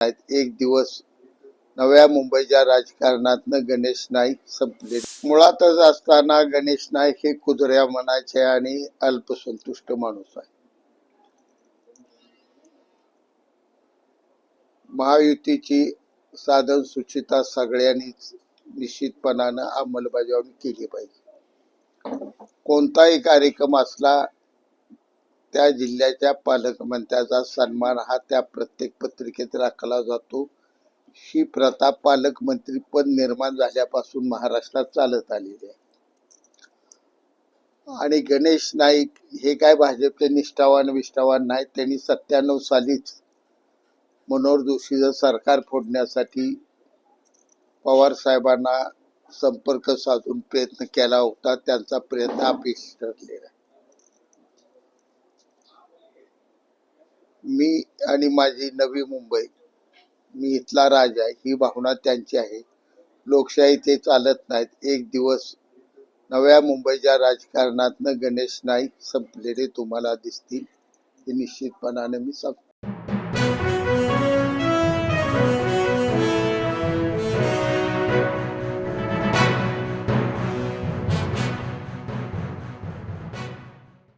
एक दिवस नव्या मुंबईच्या राजकारणातनं गणेश नाईक संपले. मुळातच असताना गणेश नाईक हे कुजऱ्या मनाचे आणि अल्पसंतुष्ट माणूस आहे. महायुतीची साधन सूचिता सगळ्यांनीच निश्चितपणानं अंमलबजावणी केली पाहिजे. कोणताही कार्यक्रम असला त्या जिल्ह्याच्या पालकमंत्र्याचा सन्मान हा त्या प्रत्येक पत्रिकेत राखला जातो. ही प्रथा पालकमंत्री पद निर्माण झाल्यापासून महाराष्ट्रात चालत आलेली आहे. आणि गणेश नाईक हे काय भाजपचे निष्ठावान नाहीत. त्यांनी 97 सालीच मनोहर जोशीचं सरकार फोडण्यासाठी पवार साहेबांना संपर्क साधून प्रयत्न केला होता. त्यांचा प्रयत्न अपयशी ठरलेला आहे. मी आणि माझी नवी मुंबई, मी इथला राजा ही भावना त्यांची आहे. लोकशाही ते चालत नाहीत. एक दिवस नव्या मुंबईच्या राजकारणातनं गणेश नाईक संपलेले तुम्हाला दिसतील, हे निश्चितपणाने मी सांगतो.